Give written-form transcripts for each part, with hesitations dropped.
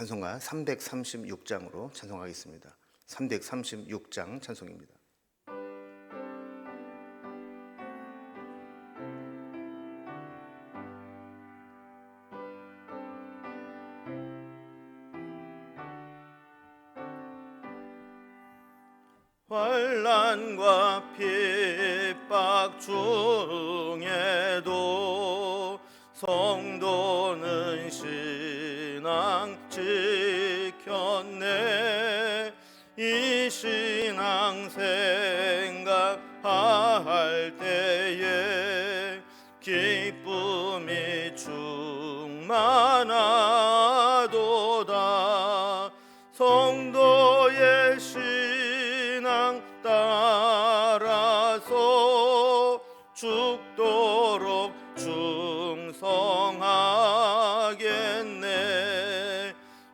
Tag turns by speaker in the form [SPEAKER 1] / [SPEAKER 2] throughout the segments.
[SPEAKER 1] 찬송가 336장으로 찬송하겠습니다. 336장 찬송입니다. 환난과 핍박 중에도 성도는 신앙 지켰네. 이 신앙 생각할 때에 기쁨이 충만하도다. 성도의 신앙 따라서 죽도록 충성하겠네.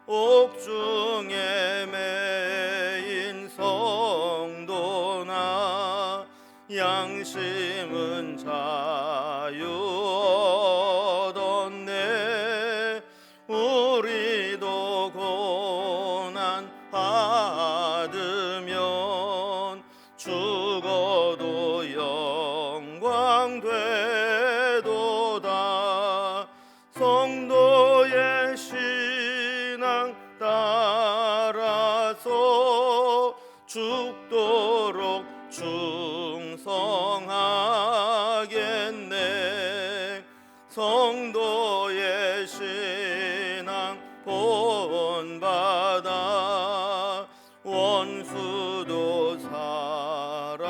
[SPEAKER 1] 옥중에 매인 성도나 양심은 자유 얻었네. 우리도 고난 받으면 죽어도 영광 되도다. 성도의 신앙 따라서 죽도록 충성하겠네. 성도의 신앙 본받아 원수도 사랑하겠네.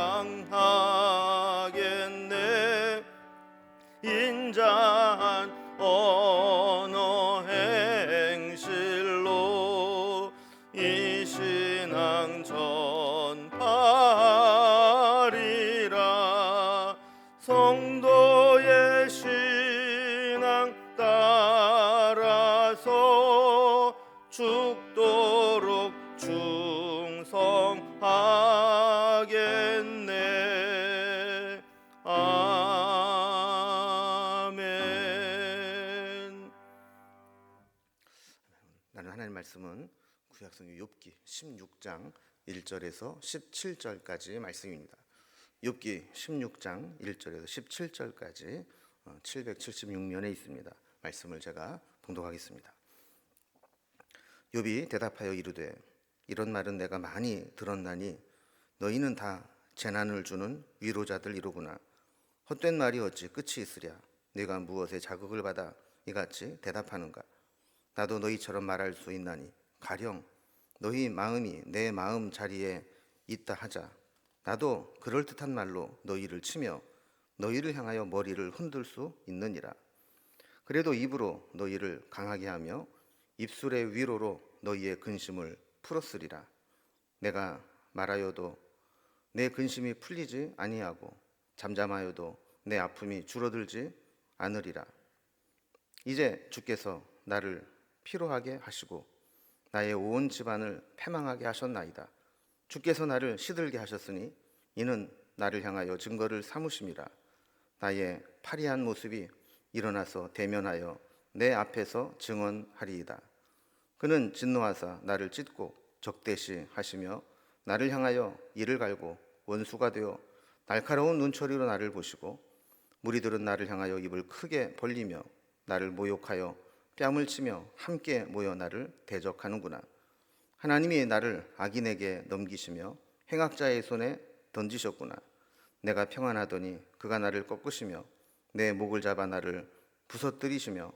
[SPEAKER 1] 인자한 언어 행실로 이 신앙 전파하리라. 성도의 신앙 따라서 죽도록 충성하겠네. 아멘. 나는 하나님 말씀은 구약성경 욥기 16장 1절에서 17절까지 말씀입니다. 욥기 16장 1절에서 17절까지 776면에 있습니다. 말씀을 제가 봉독하겠습니다. 욥이 대답하여 이르되 이런 말은 내가 많이 들었나니 너희는 다 재난을 주는 위로자들이로구나. 헛된 말이 어찌 끝이 있으랴. 네가 무엇에 자극을 받아 이같이 대답하는가. 나도 너희처럼 말할 수 있나니 가령 너희 마음이 내 마음 자리에 있다 하자. 나도 그럴듯한 말로 너희를 치며 너희를 향하여 머리를 흔들 수 있느니라. 그래도 입으로 너희를 강하게 하며 입술의 위로로 너희의 근심을 풀었으리라. 내가 말하여도 내 근심이 풀리지 아니하고 잠잠하여도 내 아픔이 줄어들지 않으리라. 이제 주께서 나를 피로하게 하시고 나의 온 집안을 패망하게 하셨나이다. 주께서 나를 시들게 하셨으니 이는 나를 향하여 증거를 삼으심이라. 나의 파리한 모습이 일어나서 대면하여 내 앞에서 증언하리이다. 그는 진노하사 나를 찢고 적대시 하시며 나를 향하여 이를 갈고 원수가 되어 날카로운 눈초리로 나를 보시고 무리들은 나를 향하여 입을 크게 벌리며 나를 모욕하여 뺨을 치며 함께 모여 나를 대적하는구나. 하나님이 나를 악인에게 넘기시며 행악자의 손에 던지셨구나. 내가 평안하더니 그가 나를 꺾으시며 내 목을 잡아 나를 부서뜨리시며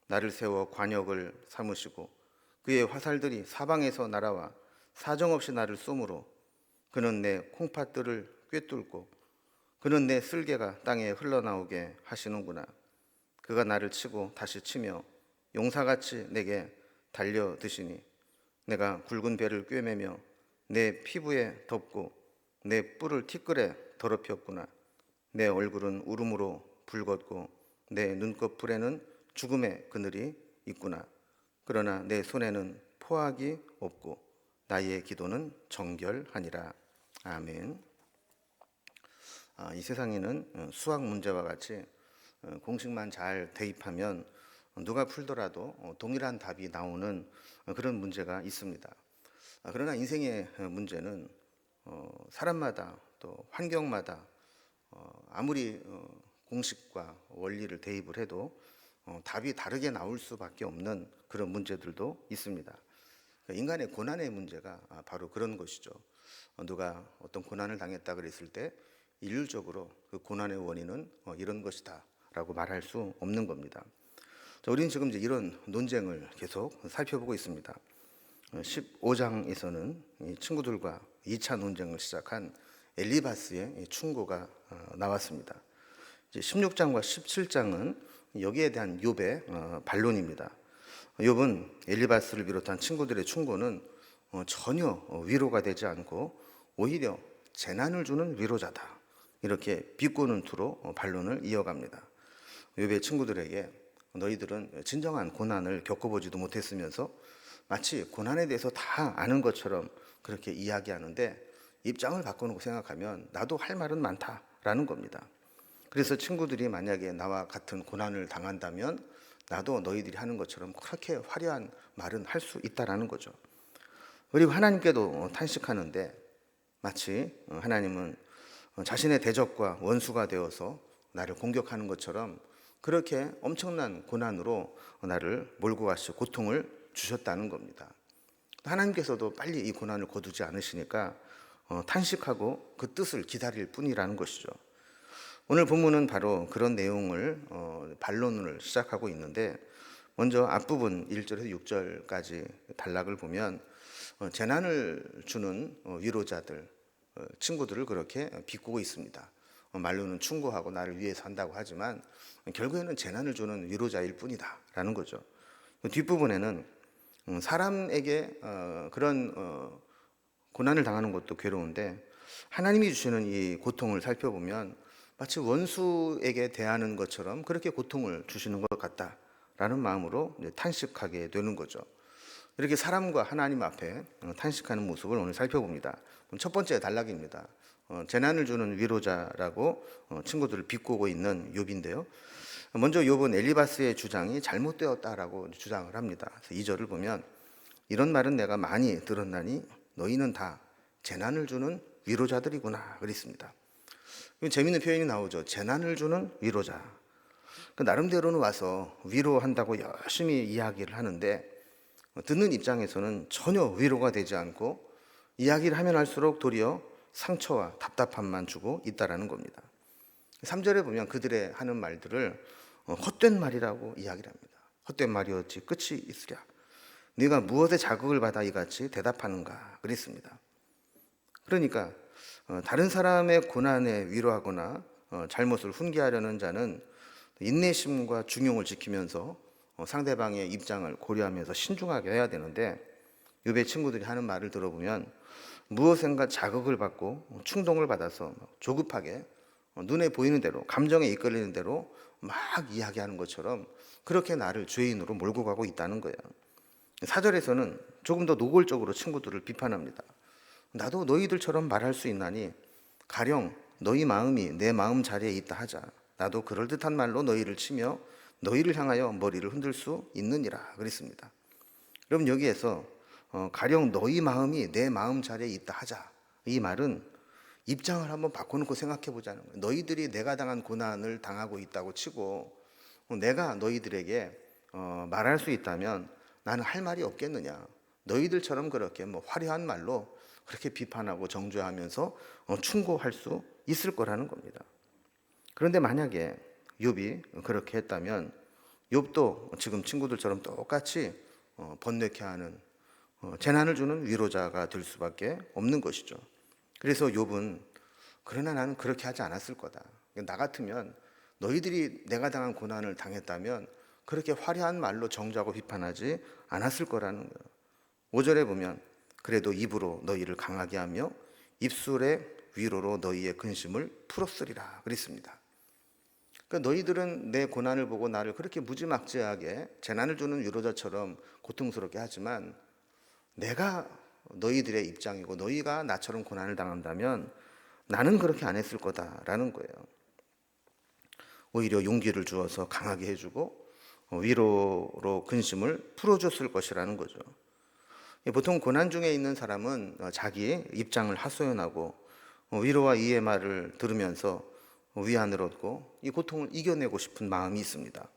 [SPEAKER 1] 나를 세워 관역을 삼으시고 그의 화살들이 사방에서 날아와 사정없이 나를 쏘므로 그는 내 콩팥들을 꿰뚫고 그는 내 쓸개가 땅에 흘러나오게 하시는구나. 그가 나를 치고 다시 치며 용사같이 내게 달려드시니 내가 굵은 배를 꿰매며 내 피부에 덮고 내 뿔을 티끌에 더럽혔구나. 내 얼굴은 울음으로 붉었고 내 눈꺼풀에는 죽음의 그늘이 있구나. 그러나 내 손에는 포악이 없고 나의 기도는 정결하니라. 아멘. 이 세상에는 수학 문제와 같이 공식만 잘 대입하면 누가 풀더라도 동일한 답이 나오는 그런 문제가 있습니다. 그러나 인생의 문제는 사람마다 또 환경마다 아무리 공식과 원리를 대입을 해도 답이 다르게 나올 수밖에 없는 그런 문제들도 있습니다. 인간의 고난의 문제가 바로 그런 것이죠. 누가 어떤 고난을 당했다 그랬을 때 일률적으로 그 고난의 원인은 이런 것이다 라고 말할 수 없는 겁니다. 우리는 지금 이제 이런 논쟁을 계속 살펴보고 있습니다. 15장에서는 친구들과 2차 논쟁을 시작한 엘리바스의 충고가 나왔습니다. 이제 16장과 17장은 여기에 대한 욥의 반론입니다. 욥은 엘리바스를 비롯한 친구들의 충고는 전혀 위로가 되지 않고 오히려 재난을 주는 위로자다, 이렇게 비꼬는 투로 반론을 이어갑니다. 욥의 친구들에게 너희들은 진정한 고난을 겪어보지도 못했으면서 마치 고난에 대해서 다 아는 것처럼 그렇게 이야기하는데 입장을 바꿔놓고 생각하면 나도 할 말은 많다라는 겁니다. 그래서 친구들이 만약에 나와 같은 고난을 당한다면 나도 너희들이 하는 것처럼 그렇게 화려한 말은 할 수 있다라는 거죠. 그리고 하나님께도 탄식하는데 마치 하나님은 자신의 대적과 원수가 되어서 나를 공격하는 것처럼 그렇게 엄청난 고난으로 나를 몰고 가시고 고통을 주셨다는 겁니다. 하나님께서도 빨리 이 고난을 거두지 않으시니까 탄식하고 그 뜻을 기다릴 뿐이라는 것이죠. 오늘 본문은 바로 그런 내용을 반론을 시작하고 있는데, 먼저 앞부분 1절에서 6절까지 단락을 보면 재난을 주는 위로자들, 친구들을 그렇게 비꼬고 있습니다. 말로는 충고하고 나를 위해서 한다고 하지만 결국에는 재난을 주는 위로자일 뿐이다 라는 거죠. 뒷부분에는 사람에게 그런 고난을 당하는 것도 괴로운데 하나님이 주시는 이 고통을 살펴보면 마치 원수에게 대하는 것처럼 그렇게 고통을 주시는 것 같다라는 마음으로 탄식하게 되는 거죠. 이렇게 사람과 하나님 앞에 탄식하는 모습을 오늘 살펴봅니다. 첫 번째 단락입니다. 재난을 주는 위로자라고 친구들을 비꼬고 있는 욥인데요. 먼저 욥은 엘리바스의 주장이 잘못되었다라고 주장을 합니다. 그래서 2절을 보면 이런 말은 내가 많이 들었나니 너희는 다 재난을 주는 위로자들이구나 그랬습니다. 재미있는 표현이 나오죠. 재난을 주는 위로자. 나름대로는 와서 위로한다고 열심히 이야기를 하는데 듣는 입장에서는 전혀 위로가 되지 않고 이야기를 하면 할수록 도리어 상처와 답답함만 주고 있다라는 겁니다. 3절에 보면 그들의 하는 말들을 헛된 말이라고 이야기를 합니다. 헛된 말이었지 끝이 있으랴. 네가 무엇에 자극을 받아 이같이 대답하는가 그랬습니다. 그러니까 다른 사람의 고난에 위로하거나 잘못을 훈계하려는 자는 인내심과 중용을 지키면서 상대방의 입장을 고려하면서 신중하게 해야 되는데 욥의 친구들이 하는 말을 들어보면 무엇인가 자극을 받고 충동을 받아서 조급하게 눈에 보이는 대로 감정에 이끌리는 대로 막 이야기하는 것처럼 그렇게 나를 죄인으로 몰고 가고 있다는 거예요. 4절에서는 조금 더 노골적으로 친구들을 비판합니다. 나도 너희들처럼 말할 수 있나니 가령 너희 마음이 내 마음 자리에 있다 하자. 나도 그럴듯한 말로 너희를 치며 너희를 향하여 머리를 흔들 수 있느니라 그랬습니다. 그럼 여기에서 가령 너희 마음이 내 마음 자리에 있다 하자, 이 말은 입장을 한번 바꿔놓고 생각해 보자는 거예요. 너희들이 내가 당한 고난을 당하고 있다고 치고 내가 너희들에게 말할 수 있다면 나는 할 말이 없겠느냐. 너희들처럼 그렇게 화려한 말로 그렇게 비판하고 정죄하면서 충고할 수 있을 거라는 겁니다. 그런데 만약에 욥이 그렇게 했다면 욥도 지금 친구들처럼 똑같이 번뇌케 하는 재난을 주는 위로자가 될 수밖에 없는 것이죠. 그래서 욥은 그러나 나는 그렇게 하지 않았을 거다. 나 같으면 너희들이 내가 당한 고난을 당했다면 그렇게 화려한 말로 정죄하고 비판하지 않았을 거라는 거예요. 5절에 보면 그래도 입으로 너희를 강하게 하며 입술의 위로로 너희의 근심을 풀었으리라 그랬습니다. 그러니까 너희들은 내 고난을 보고 나를 그렇게 무지막지하게 재난을 주는 위로자처럼 고통스럽게 하지만 내가 너희들의 입장이고 너희가 나처럼 고난을 당한다면 나는 그렇게 안 했을 거다라는 거예요. 오히려 용기를 주어서 강하게 해주고 위로로 근심을 풀어줬을 것이라는 거죠. 보통 고난 중에 있는 사람은 자기 입장을 하소연하고 위로와 이해의 말을 들으면서 위안을 얻고 이 고통을 이겨내고 싶은 마음이 있습니다.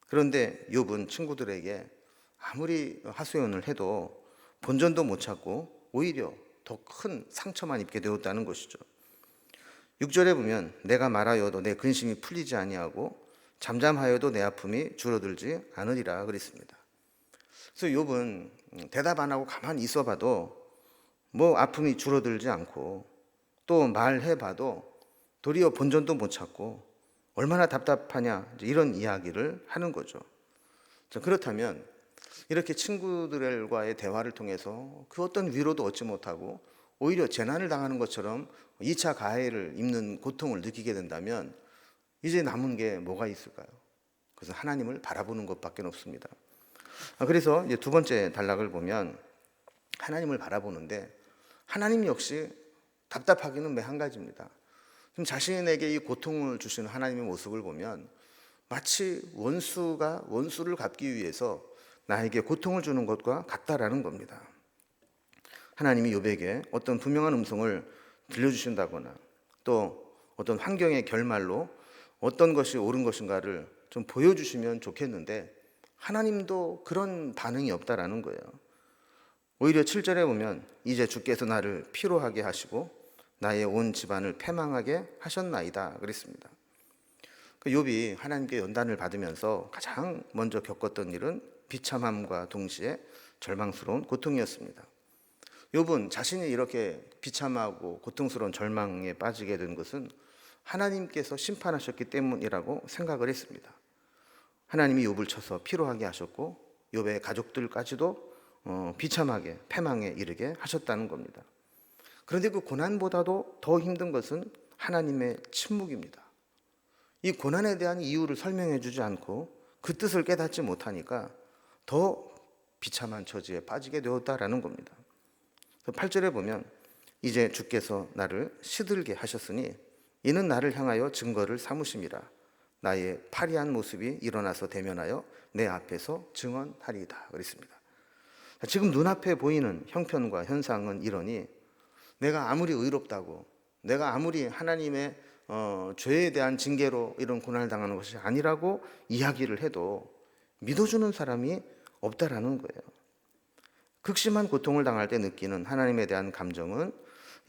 [SPEAKER 1] 그런데 욥은 친구들에게 아무리 하소연을 해도 본전도 못 찾고 오히려 더 큰 상처만 입게 되었다는 것이죠. 6절에 보면 내가 말하여도 내 근심이 풀리지 아니하고 잠잠하여도 내 아픔이 줄어들지 않으리라 그랬습니다. 그래서 욥은 대답 안 하고 가만히 있어봐도 뭐 아픔이 줄어들지 않고 또 말해봐도 도리어 본전도 못 찾고 얼마나 답답하냐 이런 이야기를 하는 거죠. 그렇다면 이렇게 친구들과의 대화를 통해서 그 어떤 위로도 얻지 못하고 오히려 재난을 당하는 것처럼 2차 가해를 입는 고통을 느끼게 된다면 이제 남은 게 뭐가 있을까요? 그래서 하나님을 바라보는 것밖에 없습니다. 그래서 이제 두 번째 단락을 보면 하나님을 바라보는데 하나님 역시 답답하기는 매 한 가지입니다. 좀 자신에게 이 고통을 주시는 하나님의 모습을 보면 마치 원수가 원수를 갚기 위해서 나에게 고통을 주는 것과 같다라는 겁니다. 하나님이 욥에게 어떤 분명한 음성을 들려주신다거나 또 어떤 환경의 결말로 어떤 것이 옳은 것인가를 좀 보여주시면 좋겠는데 하나님도 그런 반응이 없다라는 거예요. 오히려 7절에 보면 이제 주께서 나를 피로하게 하시고 나의 온 집안을 패망하게 하셨나이다 그랬습니다. 욥이 하나님께 연단을 받으면서 가장 먼저 겪었던 일은 비참함과 동시에 절망스러운 고통이었습니다. 욥은 자신이 이렇게 비참하고 고통스러운 절망에 빠지게 된 것은 하나님께서 심판하셨기 때문이라고 생각을 했습니다. 하나님이 욥을 쳐서 피로하게 하셨고 욥의 가족들까지도 비참하게 패망에 이르게 하셨다는 겁니다. 그런데 그 고난보다도 더 힘든 것은 하나님의 침묵입니다. 이 고난에 대한 이유를 설명해 주지 않고 그 뜻을 깨닫지 못하니까 더 비참한 처지에 빠지게 되었다라는 겁니다. 8절에 보면 이제 주께서 나를 시들게 하셨으니 이는 나를 향하여 증거를 삼으심이라 나의 파리한 모습이 일어나서 대면하여 내 앞에서 증언하리이다 그랬습니다. 지금 눈앞에 보이는 형편과 현상은 이러니 내가 아무리 의롭다고 내가 아무리 하나님의 죄에 대한 징계로 이런 고난을 당하는 것이 아니라고 이야기를 해도 믿어주는 사람이 없다라는 거예요. 극심한 고통을 당할 때 느끼는 하나님에 대한 감정은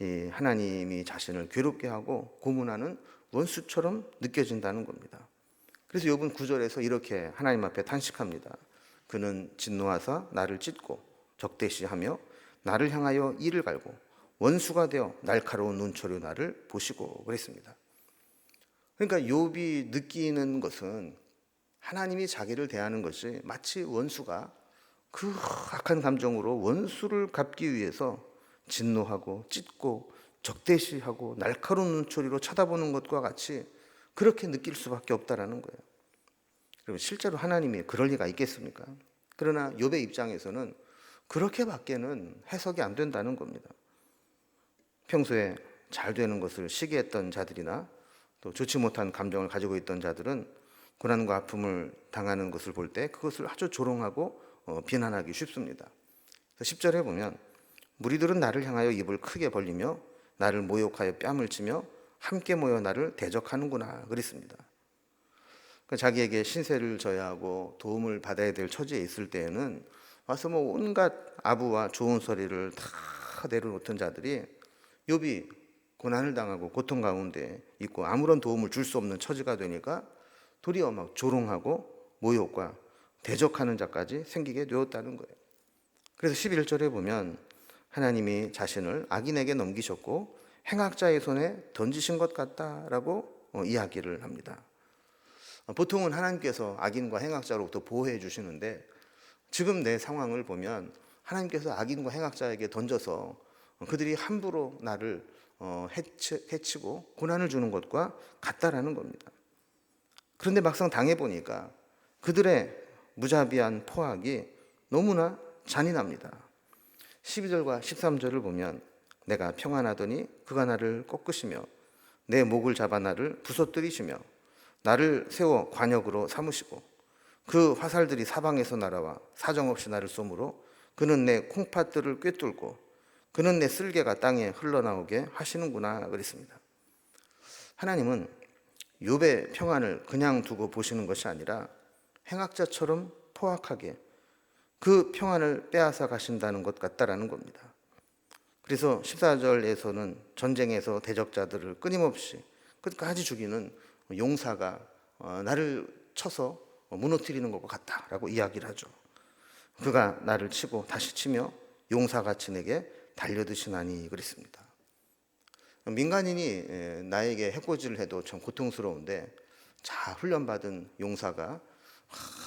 [SPEAKER 1] 이 하나님이 자신을 괴롭게 하고 고문하는 원수처럼 느껴진다는 겁니다. 그래서 욥은 9절에서 이렇게 하나님 앞에 탄식합니다. 그는 진노하사 나를 찢고 적대시하며 나를 향하여 이를 갈고 원수가 되어 날카로운 눈초리로 나를 보시고 그랬습니다. 그러니까 욥이 느끼는 것은 하나님이 자기를 대하는 것이 마치 원수가 그 악한 감정으로 원수를 갚기 위해서 진노하고 찢고 적대시하고 날카로운 눈초리로 쳐다보는 것과 같이 그렇게 느낄 수밖에 없다라는 거예요. 그럼 실제로 하나님이 그럴 리가 있겠습니까? 그러나 욥의 입장에서는 그렇게밖에는 해석이 안 된다는 겁니다. 평소에 잘 되는 것을 시기했던 자들이나 또 좋지 못한 감정을 가지고 있던 자들은 고난과 아픔을 당하는 것을 볼 때 그것을 아주 조롱하고 비난하기 쉽습니다. 10절에 보면 무리들은 나를 향하여 입을 크게 벌리며 나를 모욕하여 뺨을 치며 함께 모여 나를 대적하는구나 그랬습니다. 자기에게 신세를 져야 하고 도움을 받아야 될 처지에 있을 때에는 와서 뭐 온갖 아부와 좋은 소리를 다 내려놓던 자들이 욥이 고난을 당하고 고통 가운데 있고 아무런 도움을 줄 수 없는 처지가 되니까 도리어 막 조롱하고 모욕과 대적하는 자까지 생기게 되었다는 거예요. 그래서 11절에 보면 하나님이 자신을 악인에게 넘기셨고 행악자의 손에 던지신 것 같다라고 이야기를 합니다. 보통은 하나님께서 악인과 행악자로부터 보호해 주시는데 지금 내 상황을 보면 하나님께서 악인과 행악자에게 던져서 그들이 함부로 나를 해치고 고난을 주는 것과 같다라는 겁니다. 그런데 막상 당해보니까 그들의 무자비한 포악이 너무나 잔인합니다. 12절과 13절을 보면 내가 평안하더니 그가 나를 꺾으시며 내 목을 잡아 나를 부서뜨리시며 나를 세워 관역으로 삼으시고 그 화살들이 사방에서 날아와 사정없이 나를 쏘므로 그는 내 콩팥들을 꿰뚫고 그는 내 쓸개가 땅에 흘러나오게 하시는구나 그랬습니다. 하나님은 욥의 평안을 그냥 두고 보시는 것이 아니라 행악자처럼 포악하게 그 평안을 빼앗아 가신다는 것 같다라는 겁니다. 그래서 14절에서는 전쟁에서 대적자들을 끊임없이 끝까지 죽이는 용사가 나를 쳐서 무너뜨리는 것과 같다라고 이야기를 하죠. 그가 나를 치고 다시 치며 용사같이 내게 달려드시나니 그랬습니다. 민간인이 나에게 해코지를 해도 참 고통스러운데 훈련받은 용사가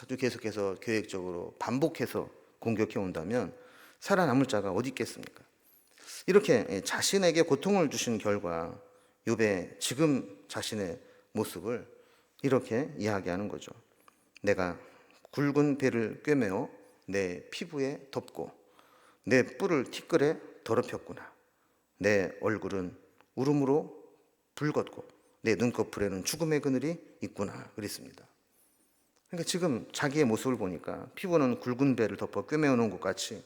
[SPEAKER 1] 아주 계속해서 계획적으로 반복해서 공격해 온다면 살아남을 자가 어디 있겠습니까? 이렇게 자신에게 고통을 주신 결과 욥의 지금 자신의 모습을 이렇게 이야기하는 거죠. 내가 굵은 배를 꿰매어 내 피부에 덮고 내 뿔을 티끌에 더럽혔구나. 내 얼굴은 울음으로 붉었고 내 눈꺼풀에는 죽음의 그늘이 있구나 그랬습니다. 그러니까 지금 자기의 모습을 보니까 피부는 굵은 배를 덮어 꿰매어 놓은 것 같이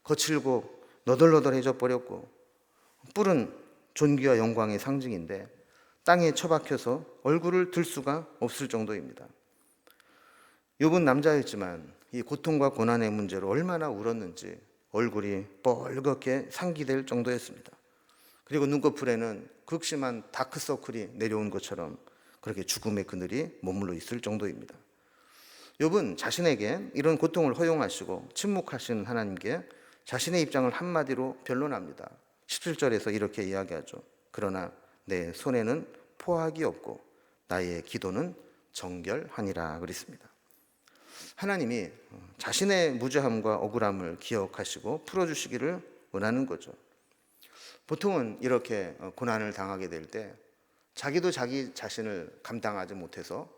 [SPEAKER 1] 거칠고 너덜너덜해져 버렸고, 뿔은 존귀와 영광의 상징인데 땅에 처박혀서 얼굴을 들 수가 없을 정도입니다. 욥은 남자였지만 이 고통과 고난의 문제로 얼마나 울었는지 얼굴이 뻘겋게 상기될 정도였습니다. 그리고 눈꺼풀에는 극심한 다크서클이 내려온 것처럼 그렇게 죽음의 그늘이 머물러 있을 정도입니다. 욥은 자신에게 이런 고통을 허용하시고 침묵하시는 하나님께 자신의 입장을 한마디로 변론합니다. 17절에서 이렇게 이야기하죠. 그러나 내 손에는 포악이 없고 나의 기도는 정결하니라 그랬습니다. 하나님이 자신의 무죄함과 억울함을 기억하시고 풀어주시기를 원하는 거죠. 보통은 이렇게 고난을 당하게 될 때 자기도 자기 자신을 감당하지 못해서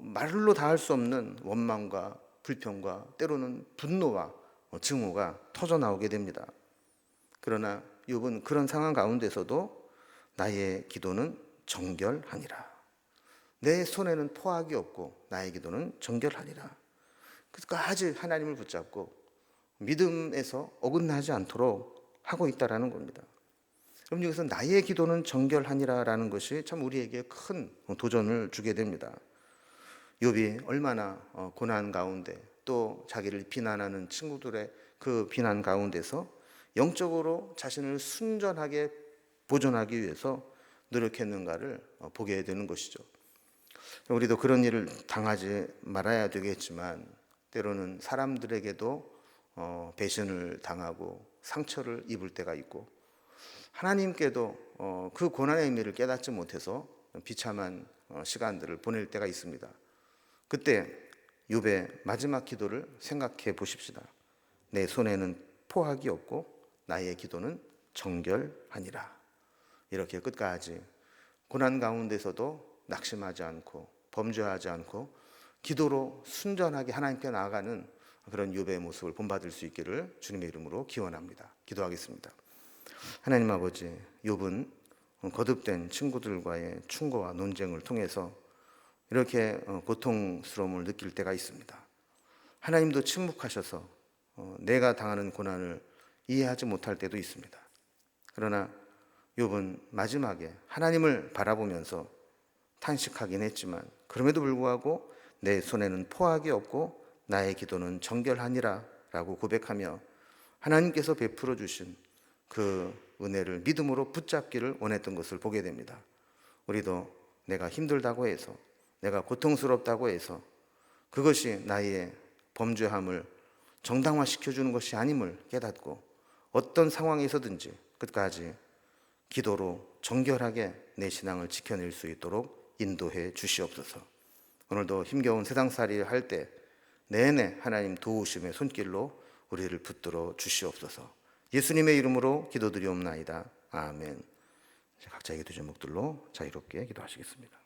[SPEAKER 1] 말로 다 할 수 없는 원망과 불평과 때로는 분노와 증오가 터져 나오게 됩니다. 그러나 욥은 그런 상황 가운데서도 나의 기도는 정결하니라. 내 손에는 포악이 없고 나의 기도는 정결하니라. 끝까지 하나님을 붙잡고 믿음에서 어긋나지 않도록 하고 있다라는 겁니다. 그럼 여기서 나의 기도는 정결하니라라는 것이 참 우리에게 큰 도전을 주게 됩니다. 욥이 얼마나 고난 가운데 또 자기를 비난하는 친구들의 그 비난 가운데서 영적으로 자신을 순전하게 보존하기 위해서 노력했는가를 보게 되는 것이죠. 우리도 그런 일을 당하지 말아야 되겠지만 때로는 사람들에게도 배신을 당하고 상처를 입을 때가 있고 하나님께도 그 고난의 의미를 깨닫지 못해서 비참한 시간들을 보낼 때가 있습니다. 그때 욥의 마지막 기도를 생각해 보십시다. 내 손에는 포악이 없고 나의 기도는 정결하니라. 이렇게 끝까지 고난 가운데서도 낙심하지 않고 범죄하지 않고 기도로 순전하게 하나님께 나아가는 그런 욥의 모습을 본받을 수 있기를 주님의 이름으로 기원합니다. 기도하겠습니다. 하나님 아버지, 욥은 거듭된 친구들과의 충고와 논쟁을 통해서 이렇게 고통스러움을 느낄 때가 있습니다. 하나님도 침묵하셔서 내가 당하는 고난을 이해하지 못할 때도 있습니다. 그러나 욥은 마지막에 하나님을 바라보면서 탄식하긴 했지만 그럼에도 불구하고 내 손에는 포악이 없고 나의 기도는 정결하니라 라고 고백하며 하나님께서 베풀어 주신 그 은혜를 믿음으로 붙잡기를 원했던 것을 보게 됩니다. 우리도 내가 힘들다고 해서 내가 고통스럽다고 해서 그것이 나의 범죄함을 정당화시켜주는 것이 아님을 깨닫고 어떤 상황에서든지 끝까지 기도로 정결하게 내 신앙을 지켜낼 수 있도록 인도해 주시옵소서. 오늘도 힘겨운 세상살이를 할 때 내내 하나님 도우심의 손길로 우리를 붙들어 주시옵소서. 예수님의 이름으로 기도드리옵나이다. 아멘. 각자의 기도 제목들로 자유롭게 기도하시겠습니다.